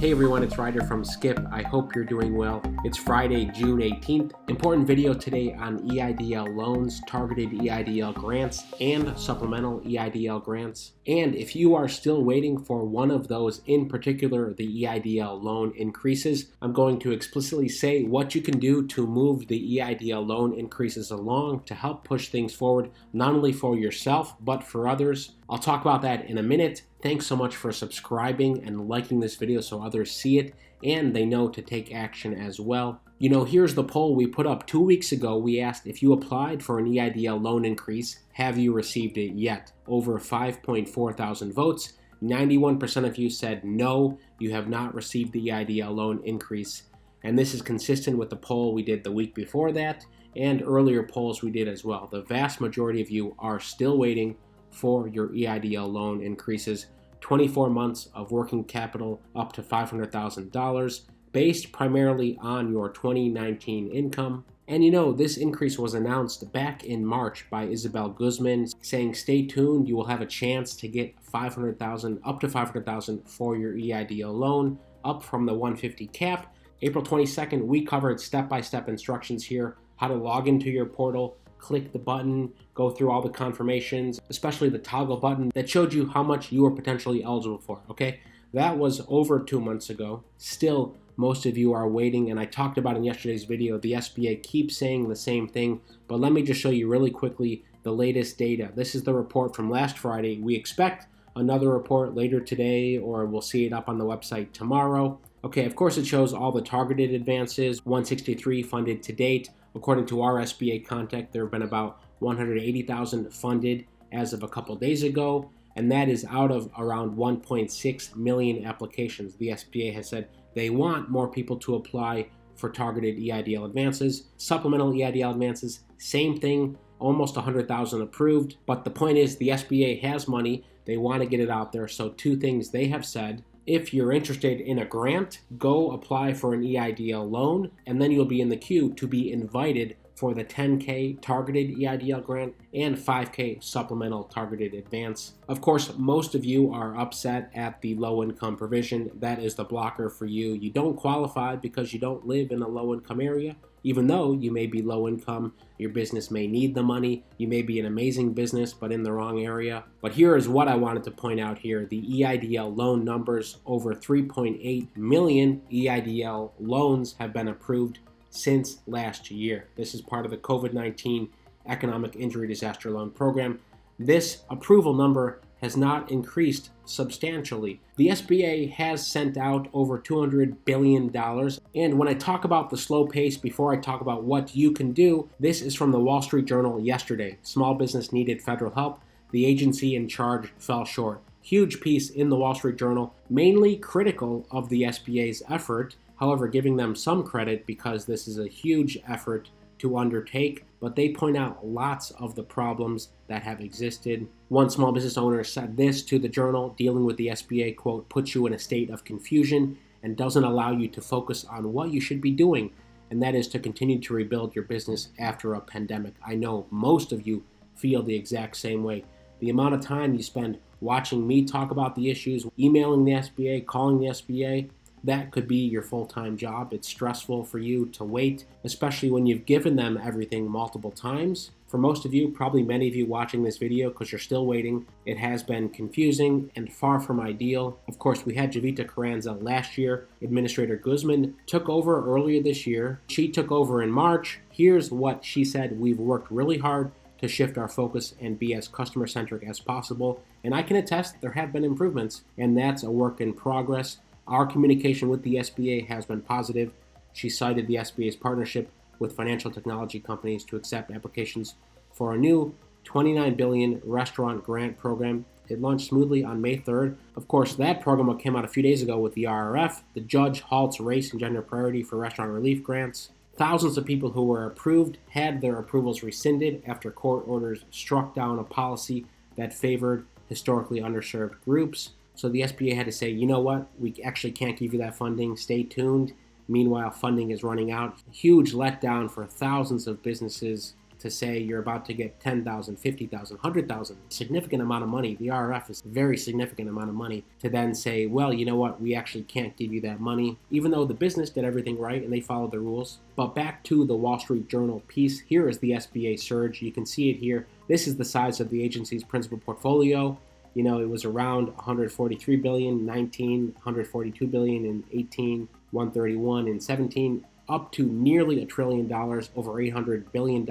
Hey everyone, it's Ryder from Skip. I hope you're doing well. It's Friday, June 18th. Important video today on EIDL loans, targeted EIDL grants, and supplemental EIDL grants. And if you are still waiting for one of those, in particular the EIDL loan increases, I'm going to explicitly say what you can do to move the EIDL loan increases along to help push things forward, not only for yourself, but for others. I'll talk about that in a minute. Thanks so much for subscribing and liking this video so others see it and they know to take action as well. You know, here's the poll we put up 2 weeks ago. We asked if you applied for an EIDL loan increase, have you received it yet? Over 5.4 thousand votes. 91% of you said no, you have not received the EIDL loan increase. And this is consistent with the poll we did the week before that and earlier polls we did as well. The vast majority of you are still waiting for your EIDL loan increases. 24 months of working capital up to $500,000 based primarily on your 2019 income. And you know, this increase was announced back in March by Isabel Guzman saying, stay tuned, you will have a chance to get $500,000, up to $500,000 for your EIDL loan, up from the 150 cap. April 22nd, we covered step-by-step instructions here, how to log into your portal, click the button, go through all the confirmations, especially the toggle button that showed you how much you were potentially eligible for, okay? That was over 2 months ago. Still, most of you are waiting, and I talked about in yesterday's video, the SBA keeps saying the same thing, but let me just show you really quickly the latest data. This is the report from last Friday. We expect another report later today, or we'll see it up on the website tomorrow. Okay, of course it shows all the targeted advances, 163 funded to date. According to our SBA contact, there have been about 180,000 funded as of a couple days ago, and that is out of around 1.6 million applications. The SBA has said they want more people to apply for targeted EIDL advances. Supplemental EIDL advances, same thing, almost 100,000 approved, but the point is the SBA has money, they want to get it out there. So two things they have said: if you're interested in a grant, go apply for an EIDL loan, and then you'll be in the queue to be invited for the 10K targeted EIDL grant and 5K supplemental targeted advance. Of course, most of you are upset at the low income provision. That is the blocker for you. You don't qualify because you don't live in a low income area. Even though you may be low income, your business may need the money, you may be an amazing business but in the wrong area. But here is what I wanted to point out here. The EIDL loan numbers, over 3.8 million EIDL loans have been approved since last year. This is part of the COVID-19 Economic Injury Disaster Loan Program. This approval number has not increased substantially. The SBA has sent out over $200 billion. And when I talk about the slow pace, before I talk about what you can do, this is from the Wall Street Journal yesterday. Small business needed federal help. The agency in charge fell short. Huge piece in the Wall Street Journal, mainly critical of the SBA's effort, however, giving them some credit because this is a huge effort to undertake, but they point out lots of the problems that have existed. One small business owner said this to the Journal: dealing with the SBA, quote, puts you in a state of confusion and doesn't allow you to focus on what you should be doing, and that is to continue to rebuild your business after a pandemic. I know most of you feel the exact same way. The amount of time you spend watching me talk about the issues, emailing the SBA, calling the SBA, that could be your full-time job. It's stressful for you to wait, especially when you've given them everything multiple times. For most of you, probably many of you watching this video because you're still waiting, it has been confusing and far from ideal. Of course, we had Javita Carranza last year. Administrator Guzman took over earlier this year. She took over in March. Here's what she said: we've worked really hard to shift our focus and be as customer-centric as possible. And I can attest there have been improvements, and that's a work in progress. Our communication with the SBA has been positive. She cited the SBA's partnership with financial technology companies to accept applications for a new $29 billion restaurant grant program. It launched smoothly on May 3rd. Of course, that program came out a few days ago with the RRF. The judge halts race and gender priority for restaurant relief grants. Thousands of people who were approved had their approvals rescinded after court orders struck down a policy that favored historically underserved groups. So the SBA had to say, you know what, we actually can't give you that funding, stay tuned. Meanwhile, funding is running out. Huge letdown for thousands of businesses to say you're about to get 10,000, 50,000, 100,000, significant amount of money. The RRF is a very significant amount of money to then say, well, you know what, we actually can't give you that money, even though the business did everything right and they followed the rules. But back to the Wall Street Journal piece, here is the SBA Surge. You can see it here. This is the size of the agency's principal portfolio. You know, it was around 143 billion, 19, 142 billion in 18, 131 in 17, up to nearly $1 trillion, over $800 billion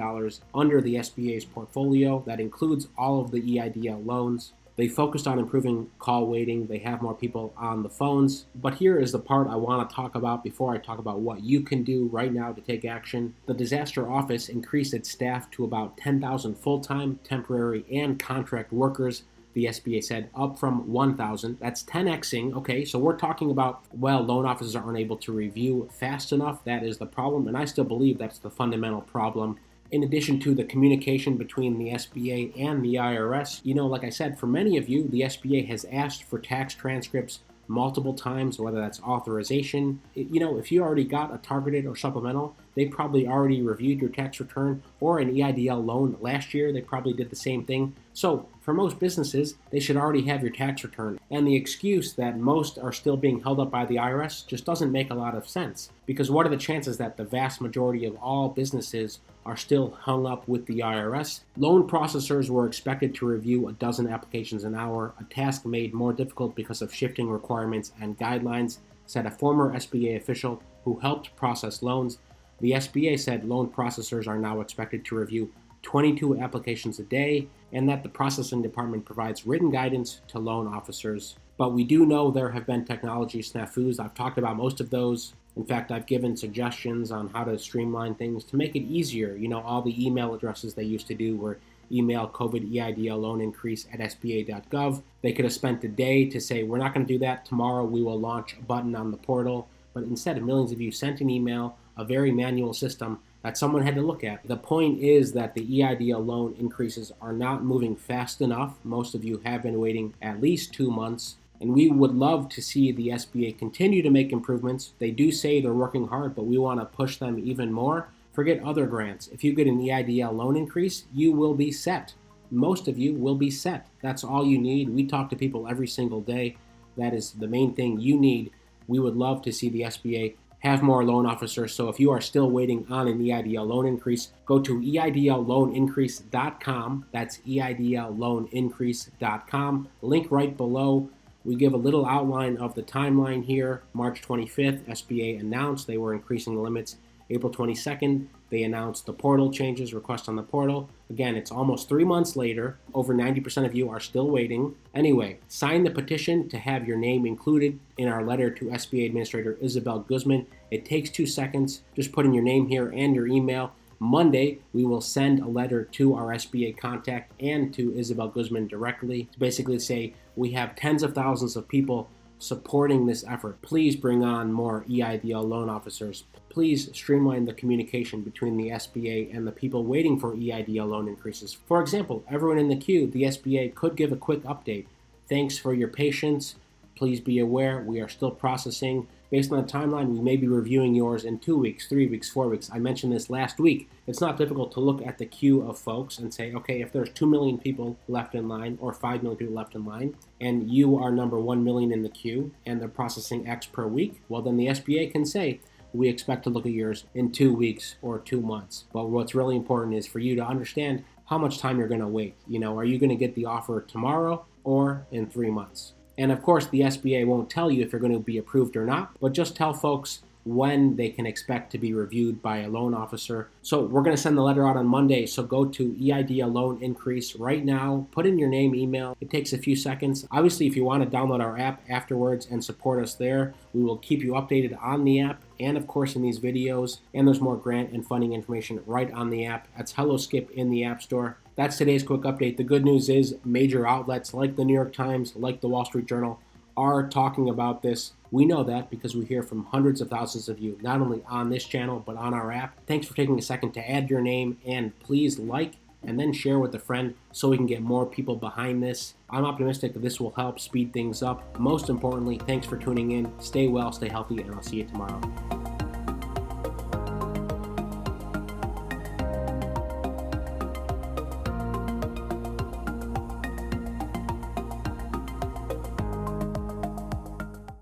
under the SBA's portfolio. That includes all of the EIDL loans. They focused on improving call waiting. They have more people on the phones. But here is the part I want to talk about before I talk about what you can do right now to take action. The disaster office increased its staff to about 10,000 full-time, temporary, and contract workers. The SBA said up from 1,000. That's 10xing. Okay, so we're talking about, well, loan officers aren't able to review fast enough. That is the problem, and I still believe that's the fundamental problem. In addition to the communication between the SBA and the IRS, you know, like I said, for many of you, the SBA has asked for tax transcripts multiple times, whether that's authorization. You know, if you already got a targeted or supplemental, they probably already reviewed your tax return, or an EIDL loan last year, they probably did the same thing. So for most businesses, they should already have your tax return. And the excuse that most are still being held up by the IRS just doesn't make a lot of sense. Because what are the chances that the vast majority of all businesses are still hung up with the IRS? Loan processors were expected to review a dozen applications an hour, a task made more difficult because of shifting requirements and guidelines, said a former SBA official who helped process loans. The SBA said loan processors are now expected to review 22 applications a day, and that the processing department provides written guidance to loan officers. But we do know there have been technology snafus. I've talked about most of those. In fact, I've given suggestions on how to streamline things to make it easier. You know, all the email addresses they used to do were email COVID EIDL loan increase at SBA.gov. They could have spent a day to say, we're not going to do that. Tomorrow we will launch a button on the portal. But instead, millions of you sent an email, a very manual system that someone had to look at. The point is that the EIDL loan increases are not moving fast enough. Most of you have been waiting at least 2 months, and we would love to see the SBA continue to make improvements. They do say they're working hard, but we want to push them even more. Forget other grants. If you get an EIDL loan increase, you will be set. Most of you will be set. That's all you need. We talk to people every single day. That is the main thing you need. We would love to see the SBA have more loan officers. So if you are still waiting on an EIDL loan increase, go to EIDLloanincrease.com. That's EIDLloanincrease.com. Link right below. We give a little outline of the timeline here. March 25th, SBA announced they were increasing the limits. April 22nd, they announced the portal changes, request on the portal. Again, it's almost 3 months later. Over 90% of you are still waiting. Anyway, sign the petition to have your name included in our letter to SBA Administrator Isabel Guzman. It takes 2 seconds. Just put in your name here and your email. Monday, we will send a letter to our SBA contact and to Isabel Guzman directly to basically say, we have tens of thousands of people supporting this effort. Please bring on more EIDL loan officers. Please streamline the communication between the SBA and the people waiting for EIDL loan increases. For example, everyone in the queue, the SBA could give a quick update. Thanks for your patience. Please be aware we are still processing. Based on the timeline, we may be reviewing yours in 2 weeks, 3 weeks, 4 weeks. I mentioned this last week. It's not difficult to look at the queue of folks and say, okay, if there's 2 million people left in line or 5 million people left in line, and you are number 1 million in the queue, and they're processing X per week, well, then the SBA can say, we expect to look at yours in 2 weeks or 2 months. But what's really important is for you to understand how much time you're going to wait. You know, are you going to get the offer tomorrow or in 3 months? And of course, the SBA won't tell you if you're going to be approved or not, but just tell folks when they can expect to be reviewed by a loan officer. So we're going to send the letter out on Monday. So go to EIDL Loan Increase right now. Put in your name, email. It takes a few seconds. Obviously, if you want to download our app afterwards and support us there, we will keep you updated on the app and, of course, in these videos. And there's more grant and funding information right on the app. That's Hello Skip in the App Store. That's today's quick update. The good news is major outlets like the New York Times, like the Wall Street Journal, are talking about this. We know that because we hear from hundreds of thousands of you, not only on this channel, but on our app. Thanks for taking a second to add your name, and please like and then share with a friend so we can get more people behind this. I'm optimistic that this will help speed things up. Most importantly, thanks for tuning in. Stay well, stay healthy, and I'll see you tomorrow.